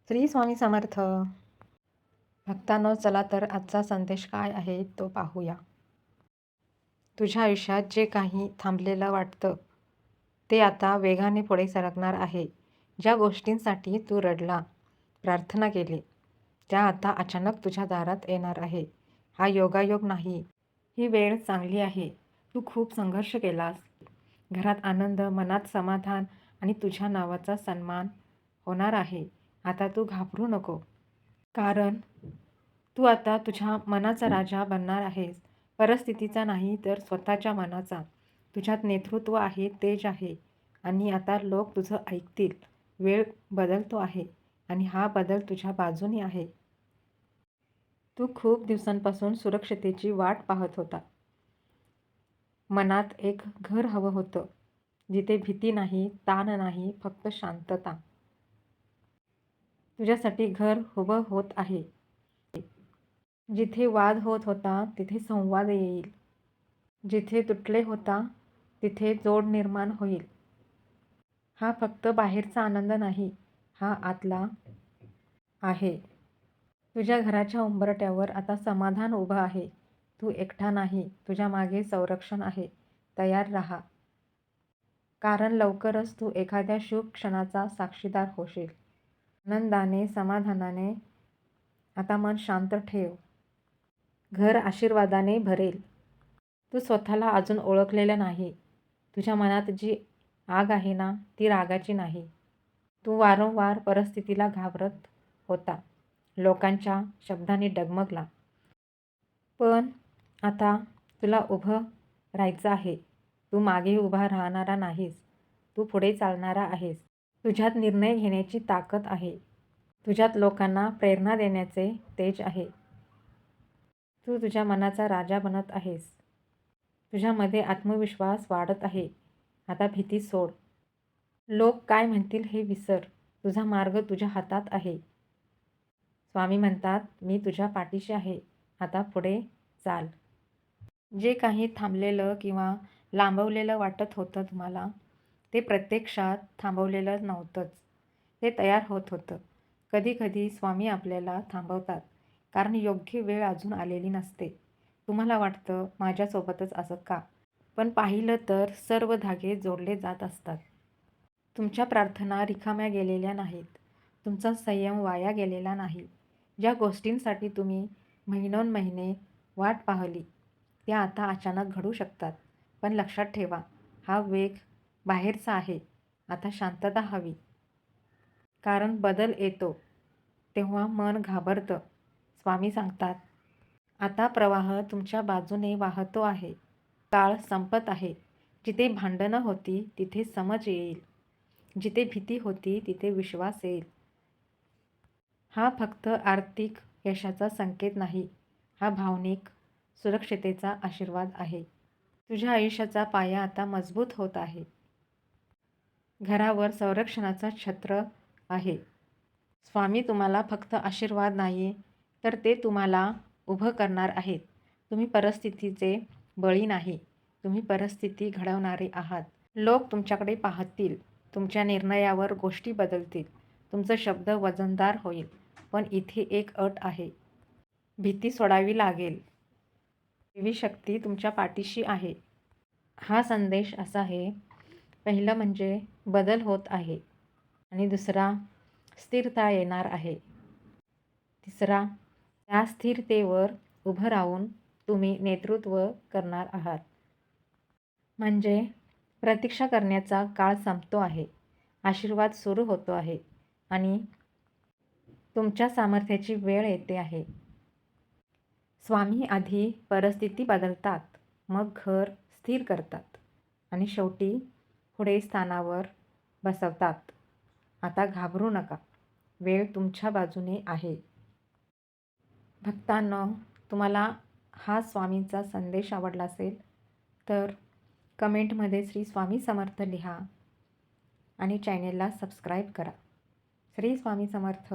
श्री स्वामी समर्थ. भक्तांनो, चला तर आजचा संदेश काय आहे तो पाहूया. तुझ्या आयुष्यात जे काही थांबलेलं वाटतं ते आता वेगाने पुढे सरकणार आहे. ज्या गोष्टींसाठी तू रडला, प्रार्थना केली, त्या आता अचानक तुझ्या दारात येणार आहे. हा योगायोग नाही, ही वेळ चांगली आहे. तू खूप संघर्ष केलास. घरात आनंद, मनात समाधान आणि तुझ्या नावाचा सन्मान होणार आहे. आता तू घाबरू नको, कारण तू आता तुझ्या मनाचा राजा बनणार आहेस. परिस्थितीचा नाही, तर स्वतःच्या मनाचा. तुझ्यात नेतृत्व आहे, तेज आहे आणि आता लोक तुझं ऐकतील. वेळ बदलतो आहे आणि हा बदल तुझ्या बाजूने आहे. तू खूप दिवसांपासून सुरक्षितेची वाट पाहत होता. मनात एक घर हवं होतं, जिथे भीती नाही, ताण नाही, फक्त शांतता. तुझ्यासाठी घर उभं होत आहे. जिथे वाद होत होता तिथे संवाद येईल. जिथे तुटले होता तिथे जोड निर्माण होईल. हा फक्त बाहेरचा आनंद नाही, हा आतला आहे. तुझ्या घराच्या उंबरठ्यावर आता समाधान उभं आहे. तू एकटा नाही, तुझ्या मागे संरक्षण आहे. तयार राहा, कारण लवकरच तू एखाद्या शुभ क्षणाचा साक्षीदार होशील. आनंदाने, समाधानाने आता मन शांत ठेव. घर आशीर्वादाने भरेल. तू स्वतःला अजून ओळखलेलं नाही. तुझ्या मनात जी आग आहे ना, ती रागाची नाही. तू वारंवार परिस्थितीला घाबरत होता, लोकांच्या शब्दांनी डगमगला. पण आता तुला उभं राहायचं आहे. तू मागे उभा राहणारा नाहीस, तू पुढे चालणारा आहेस. तुझ्यात निर्णय घेण्याची ताकद आहे. तुझ्यात लोकांना प्रेरणा देण्याचे तेज आहे. तू तुझ्या मनाचा राजा बनत आहेस. तुझ्यामध्ये आत्मविश्वास वाढत आहे. आता भीती सोड. लोक काय म्हणतील हे विसर. तुझा मार्ग तुझ्या हातात आहे. स्वामी म्हणतात, मी तुझ्या पाठीशी आहे. आता पुढे चाल. जे काही थांबलेलं किंवा लांबवलेलं वाटत होतं तुम्हाला, ते प्रत्यक्षात थांबवलेलं नव्हतंच. ते तयार होत होतं. कधी-कधी स्वामी आपल्याला थांबवतात, कारण योग्य वेळ अजून आलेली नसते. तुम्हाला वाटतं, माझ्यासोबतच असं का? पण पाहिलं तर सर्व धागे जोडले जात असतात. तुमच्या प्रार्थना रिकाम्या गेलेल्या नाहीत. तुमचा संयम वाया गेलेला नाही. ज्या गोष्टींसाठी तुम्ही महिनोन्महिने वाट पाहिली, त्या आता अचानक घडू शकतात. पण लक्षात ठेवा, हा वेग बाहेरचा आहे. आता शांतता हवी. कारण बदल येतो तेव्हा मन घाबरतं. स्वामी सांगतात, आता प्रवाह तुमच्या बाजूने वाहतो आहे. काळ संपत आहे. जिथे भांडणं होती तिथे समज येईल. जिथे भीती होती तिथे विश्वास येईल. हा फक्त आर्थिक यशाचा संकेत नाही, हा भावनिक सुरक्षितेचा आशीर्वाद आहे. तुझ्या आयुष्याचा पाया आता मजबूत होत आहे. घरावर संरक्षणाचा छत्र आहे. स्वामी तुम्हाला फक्त आशीर्वाद नाही, तर ते तुम्हाला उभं करणार आहेत. तुम्ही परिस्थितीचे बळी नाही, तुम्ही परिस्थिती घडवणारे आहात. लोक तुमच्याकडे पाहतील, तुमच्या निर्णयावर गोष्टी बदलतील, तुमचा शब्द वजनदार होईल. पण इथे एक अट आहे. भीती सोडावी लागेल. देवी शक्ती तुमच्या पाठीशी आहे. हा संदेश असा आहे, पहिलं म्हणजे बदल होत आहे आणि दुसरा स्थिरता येणार आहे. तिसरा, त्या स्थिरतेवर उभं राहून तुम्ही नेतृत्व करणार आहात. म्हणजे प्रतीक्षा करण्याचा काळ संपतो आहे, आशीर्वाद सुरू होतो आहे आणि तुमच्या सामर्थ्याची वेळ येते आहे. स्वामी आधी परिस्थिती बदलतात, मग घर स्थिर करतात आणि शेवटी पुढे स्थानावर बसवतात. आता घाबरू नका, वेळ तुमच्या बाजूने आहे. भक्तांनो, तुम्हाला हा स्वामींचा संदेश आवडला असेल तर कमेंटमध्ये श्री स्वामी समर्थ लिहा आणि चॅनेलला सबस्क्राईब करा. श्री स्वामी समर्थ.